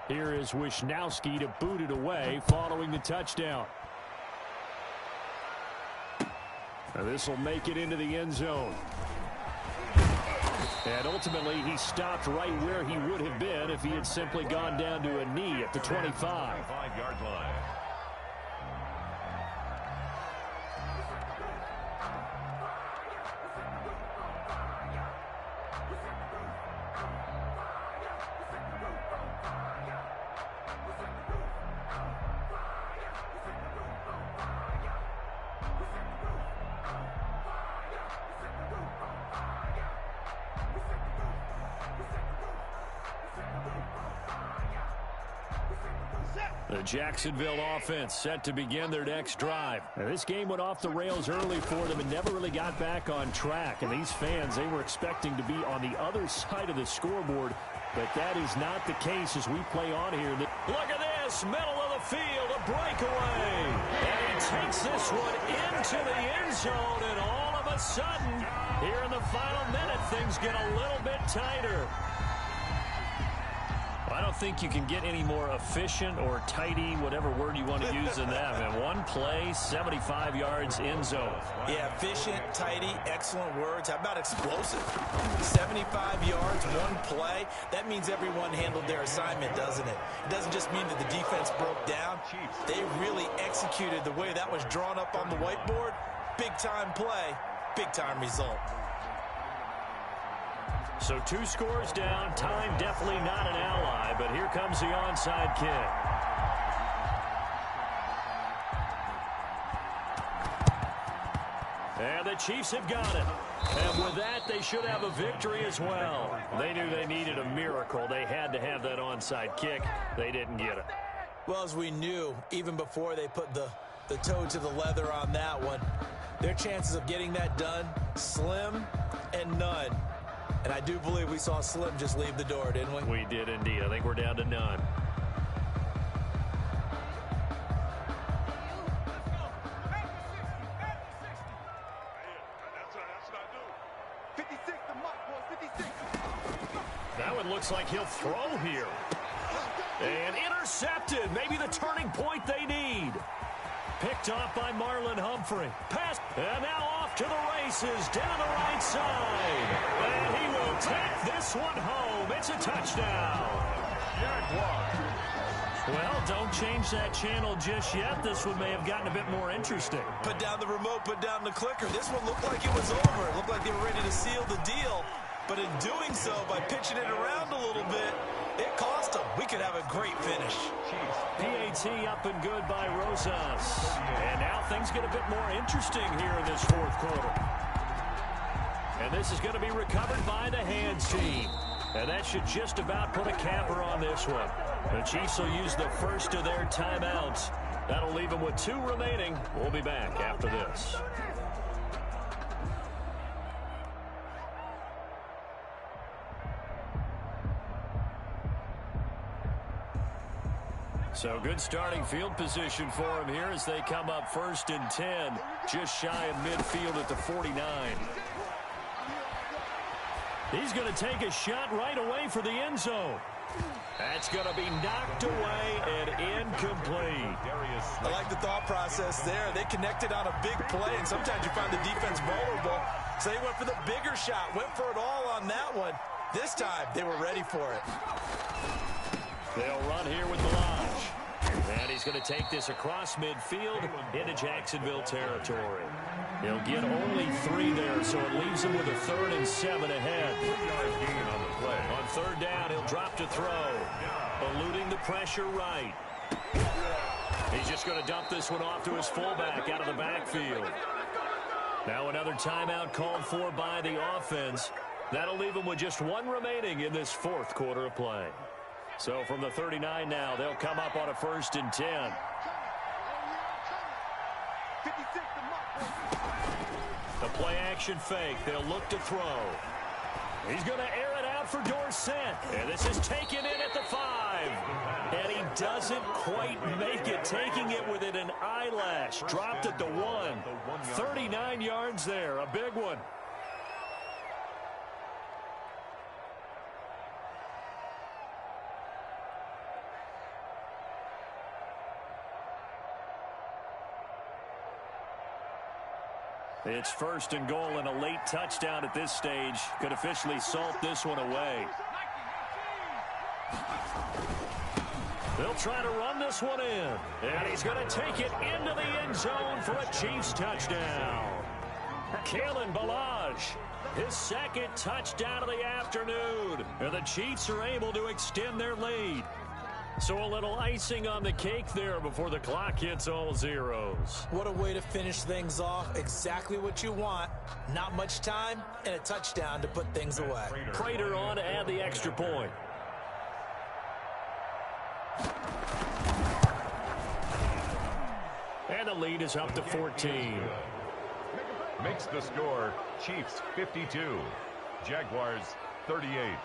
Here is Wishnowsky to boot it away following the touchdown. This will make it into the end zone. And ultimately, he stopped right where he would have been if he had simply gone down to a knee at the 25. 25-yard line. The Jacksonville offense set to begin their next drive. Now, this game went off the rails early for them and never really got back on track. And these fans, they were expecting to be on the other side of the scoreboard, but that is not the case as we play on here. Look at this, middle of the field, a breakaway. And he takes this one into the end zone, and all of a sudden, here in the final minute, things get a little bit tighter. I don't think you can get any more efficient or tidy, whatever word you want to use than that. And one play, 75 yards in zone. Yeah, efficient, tidy, excellent words. How about explosive? 75 yards, one play. That means everyone handled their assignment, doesn't it? It doesn't just mean that the defense broke down. They really executed the way that was drawn up on the whiteboard. Big-time play, big-time result. So 2 scores down, time definitely not an ally, but here comes the onside kick. And the Chiefs have got it. And with that, they should have a victory as well. They knew they needed a miracle. They had to have that onside kick. They didn't get it. Well, as we knew, even before they put the toe to the leather on that one, their chances of getting that done, slim and none. And I do believe we saw Slim just leave the door, didn't we? We did indeed. I think we're down to none. That one looks like he'll throw here. And intercepted. Maybe the turning point they need. Picked off by Marlon Humphrey. Pass. And now off to the races. Down the right side. take this one home. It's a touchdown. Jaguars. Well, don't change that channel just yet. This one may have gotten a bit more interesting. Put down the remote, put down the clicker. This one looked like it was over. It looked like they were ready to seal the deal. But in doing so, by pitching it around a little bit, it cost them. We could have a great finish. PAT up and good by Rosas. And now things get a bit more interesting here in this fourth quarter. And this is going to be recovered by the hands team. And that should just about put a capper on this one. The Chiefs will use the first of their timeouts. That'll leave them with 2 remaining. We'll be back after this. So good starting field position for them here as they come up 1st and 10, just shy of midfield at the 49. He's going to take a shot right away for the end zone. That's going to be knocked away and incomplete. I like the thought process there. They connected on a big play, and sometimes you find the defense vulnerable. So they went for the bigger shot, went for it all on that one. This time, they were ready for it. They'll run here with Delage. And he's going to take this across midfield into Jacksonville territory. He'll get only 3 there, so it leaves him with a 3rd and 7 ahead. 3-yard gain on the play. On 3rd down, he'll drop to throw. Eluding the pressure right. He's just going to dump this one off to his fullback out of the backfield. Now another timeout called for by the offense. That'll leave him with just 1 remaining in this 4th quarter of play. So from the 39 now, they'll come up on a 1st and 10. The play action fake. They'll look to throw. He's going to air it out for Dorsett. And this is taken in at the 5. And he doesn't quite make it. Taking it within an eyelash. Dropped at the 1. 39 yards there. A big one. It's 1st and goal, and a late touchdown at this stage could officially salt this one away. They'll try to run this one in, and he's going to take it into the end zone for a Chiefs touchdown. Kalen Ballage, his 2nd touchdown of the afternoon, and the Chiefs are able to extend their lead. So a little icing on the cake there before the clock hits all zeros. What a way to finish things off. Exactly what you want. Not much time and a touchdown to put things away. Prater on to add the extra point. And the lead is up to 14. Makes the score Chiefs 52, Jaguars 38.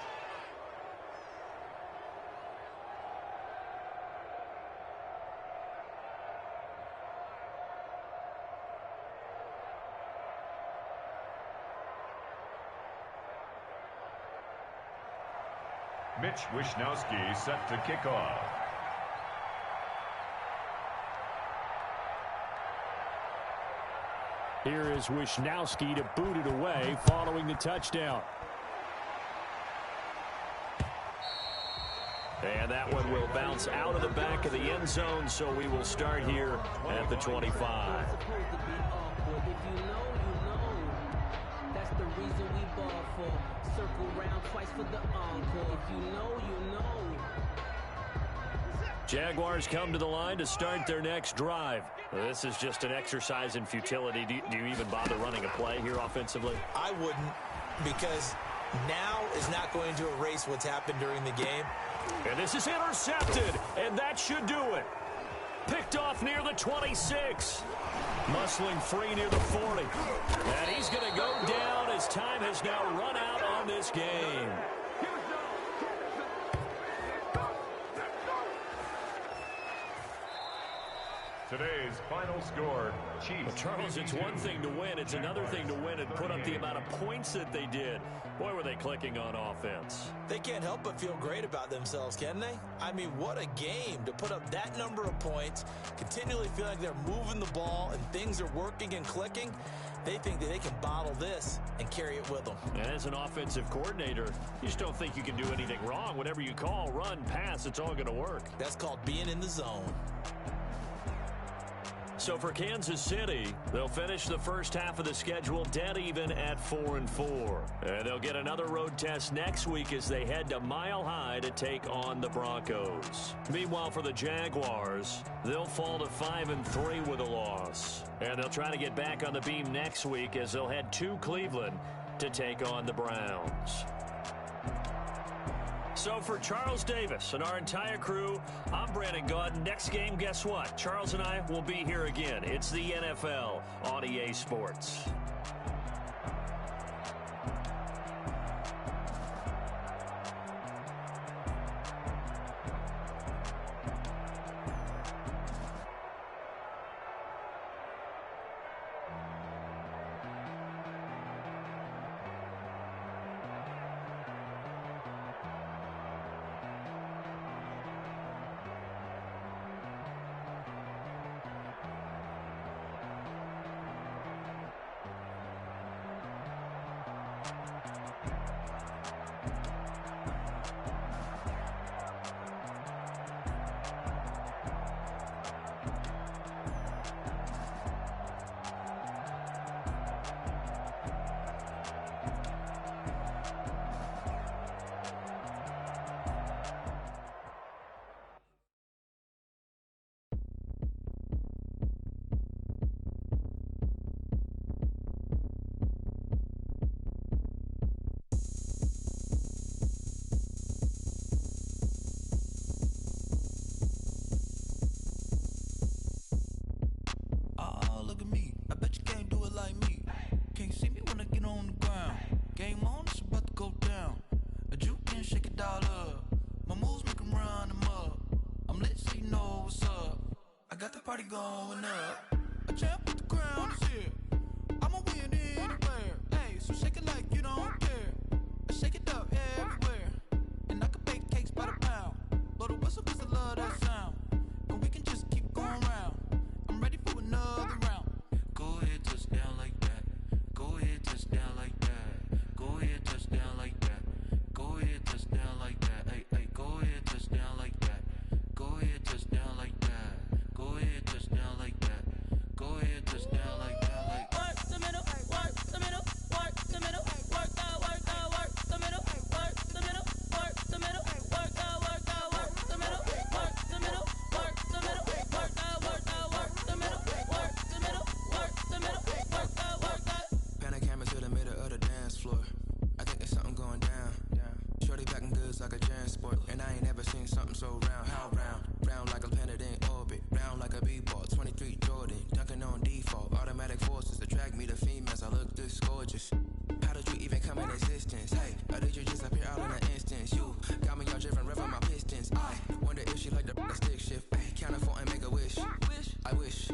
Mitch Wishnowsky set to kick off. Here is Wishnowsky to boot it away following the touchdown. And that one will bounce out of the back of the end zone, so we will start here at the 25. Jaguars come to the line to start their next drive. This is just an exercise in futility. Do you even bother running a play here offensively? I wouldn't, because now is not going to erase what's happened during the game. And this is intercepted, and that should do it. Picked off near the 26. Muscling free near the 40. And he's going to go down as time has now run out on this game. Today's final score, Chiefs. Well, Charles, it's one thing to win. It's another thing to win and put up the amount of points that they did. Boy, were they clicking on offense. They can't help but feel great about themselves, can they? I mean, what a game to put up that number of points, continually feel like they're moving the ball and things are working and clicking. They think that they can bottle this and carry it with them. And as an offensive coordinator, you just don't think you can do anything wrong. Whatever you call, run, pass, it's all going to work. That's called being in the zone. So for Kansas City, they'll finish the first half of the schedule dead even at 4-4. And they'll get another road test next week as they head to Mile High to take on the Broncos. Meanwhile, for the Jaguars, they'll fall to 5-3 with a loss. And they'll try to get back on the beam next week as they'll head to Cleveland to take on the Browns. So for Charles Davis and our entire crew, I'm Brandon Gaudin. Next game, guess what? Charles and I will be here again. It's the NFL on EA Sports. Going up, a champ with the crown is here. I'ma win anywhere. Hey, so shake it like you don't care. Shake it up everywhere. And I can bake cakes by the pound. Blow the whistle 'cause I love that sound. And we can just keep going round. I'm ready for another round. Go ahead, touch down like that. Go ahead, touch down like that. Go ahead, touch down like that. Go ahead, touch down like that. Hey, hey, go ahead, touch down like that. Go ahead, touch down like that. Go ahead, touch down like that. Go ahead, touch down like that. Like work the middle, work the middle, work the middle, work the middle, work the middle, work the middle, work the middle, work the middle, work the middle, work the middle, work the middle, work the middle, work the. Pan a camera to the middle of the dance floor. I think there's something going down. Shorty packing goods like a transport, and I ain't never seen something so round. How round? Round like a planet in orbit, round like a b-ball. 23 Jordan, dunking on default. Automatic forces attract me to females. I look this gorgeous. How did you even come in existence? Hey, or did you just appear all in an instance? You got me all driven, revving my pistons. I wonder if she like the stick shift. Hey, count a 4 and make a wish. I wish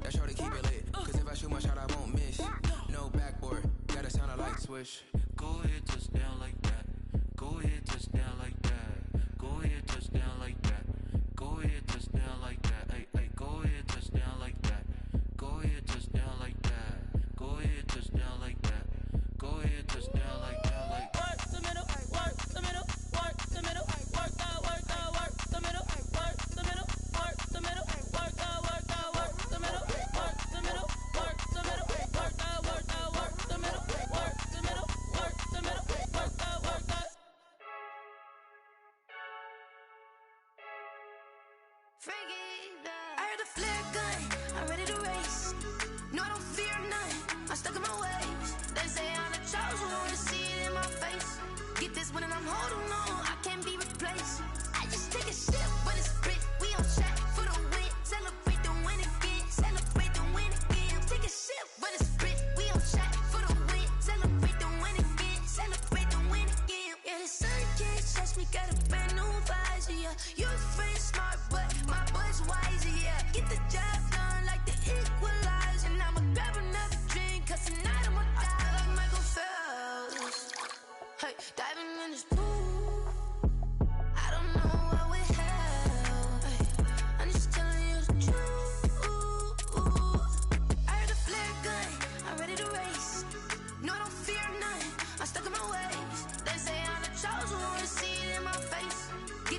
that shorty keep it lit. 'Cause if I shoot my shot, I won't miss. No backboard, gotta sound a light switch. Go ahead, touch down like that. Go ahead, touch down like that. Go ahead, touch down like that. Go ahead, touch down like that. Hey, hey, go ahead, touch down like that. Go ahead, touch down like that. Go ahead, touch down like that. Go ahead, touch down like that. Like work the middle, work the middle, work the middle, work the middle, work the middle, work the middle, work the middle, work the middle, work the middle, work the middle, work the middle, work the middle, work the middle, work the middle, work the. I heard the flare gun, I'm ready to race. No, I don't fear none, I'm stuck in my ways. They say I'm the chosen one, to see it in my face. Get this one and I'm holding on, I can't be replaced. I just take a sip when it's split, we on track for the win. Celebrate the win again, celebrate the win again. Take a sip when it's split, we on track for the win. Celebrate the win again, celebrate the win again. Yeah, the sun can't touch me, got a brand new visor, yeah. You're friend smart, but my boy's wiser, yeah. Get the job done like the equalizer. And I'ma grab another drink, 'cause tonight I'ma die like Michael Phelps. Hey, diving in this pool.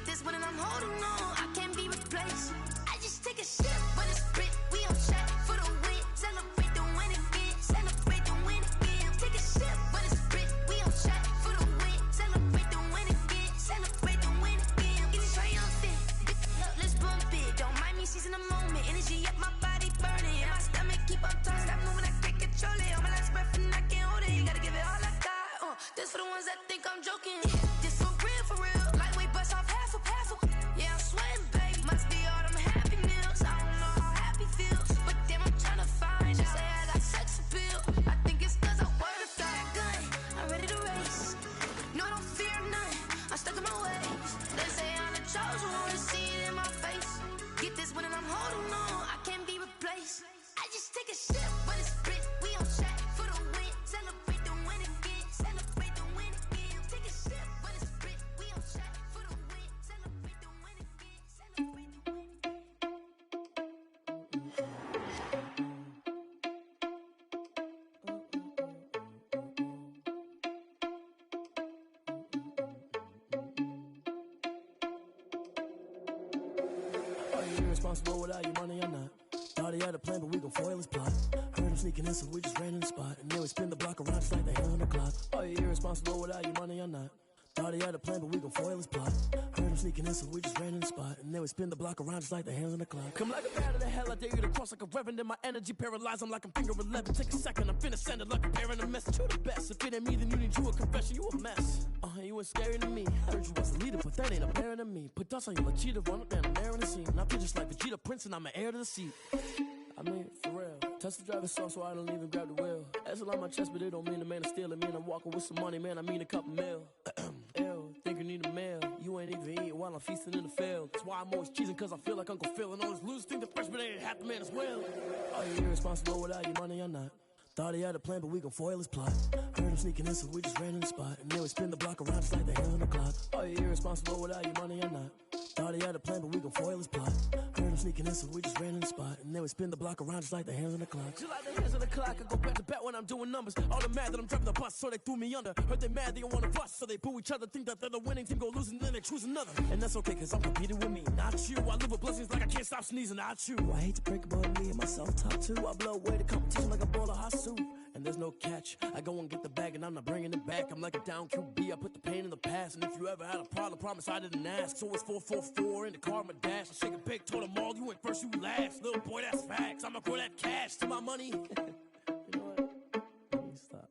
this one and I'm holding on. I can't be replaced. I just take a sip, but it's split. We on track for the win. Celebrate the win again. Celebrate the win again. Take a sip, but it's split. We on track for the win. Celebrate the win again. Celebrate the win again. Getting triumphant. Let's bump it. Don't mind me seizing the moment. Energy up my body burning. My stomach keep on turning. Stop moving, I can't control it. On my last breath and I can't hold it. You gotta give it all I got. This for the ones that think I'm joking. This for real, for real. Lightweight bust off half a. Yeah, I'm sweating, baby. Must be all them happy meals. I don't know how happy feels, but damn, I'm trying to find out. Say I got sex appeal. I think it's cause I word a fat gun. I'm ready to race. No, I don't fear none. I'm stuck in my ways. They say I'm the chosen one to see it in my face. Get this one and I'm holding on. I can't be replaced. I just take a sip, but it's split. We on track for the win. Celebrate the win again. Celebrate the win again. Take a sip, but it's split. We on track for the win. Celebrate the win again. Celebrate the win again. Are you irresponsible without your money or not? Thought he had a plan, but we gon' foil his plot. Heard him sneaking in, so we just ran in the spot. And then we spin the block around just like the hand on the clock. Are you irresponsible without your money or not? Thought he had a plan, but we gon' foil his plot. Heard him sneaking in, so we just ran in the spot. And then we spin the block around just like the hands on the clock. Come like a bat of the hell, I dare you to cross like a reverend. And my energy paralyzed, I'm like I'm finger 11. Take a second, I'm finna send it like a parent a message. You the best, if it ain't me, then you need you a confession. You a mess, you ain't scary to me. Heard you was a leader, but that ain't apparent to me. Put dust on you like cheetah, run up down the air in the scene. I feel just like Vegeta Prince, and I'm an heir to the seat. I mean, for real. Touch the driver's soft, so I don't even grab the wheel. That's on my chest, but it don't mean the man is stealing. Mean I'm walking with some money, man, I mean a couple mil. Ew, think you need a meal. You ain't even eating while I'm feasting in the field. That's why I'm always cheesing, cause I feel like Uncle Phil. And all those losers think the freshman ain't half the man as well. Are you irresponsible without your money or not? Thought he had a plan, but we gon' foil his plot. Heard him sneaking in, so we just ran in the spot. And then we spin the block around just like the hands on the clock. Are you irresponsible without your money or not? Thought he had a plan, but we gon' foil his plot. Heard him sneaking in, so we just ran in the spot. And then we spin the block around just like the hands on the clock. Just like the hands on the clock, I go back to back when I'm doing numbers. All the mad that I'm driving the bus, so they threw me under. Heard they mad, they don't wanna bust, so they boo each other. Think that they're the winning team, go losing, then they choose another. And that's okay, cause I'm competing with me, not you. I live with blessings like I can't stop sneezing, not you. I hate to break about me and myself top too. I blow away the competition like a bowl of hot soup. And there's no catch. I go and get the bag and I'm not bringing it back. I'm like a down QB, I put the pain in the past. And if you ever had a problem, promise I didn't ask. So it's 444 in the car, my dash. I shake a big, told them all, you went first, you last. Little boy, that's facts. I'ma grow that cash to my money. You know what? Let me stop.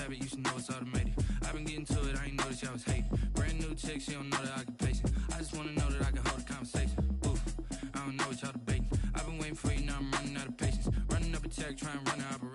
You should know it's automated. I've been getting to it, I ain't noticed y'all was hating. Brand new chick, she don't know the occupation. I just wanna know that I can hold a conversation. Oof, I don't know what y'all debating. I've been waiting for you, now I'm running out of patience. Running up a check, trying to run an operation.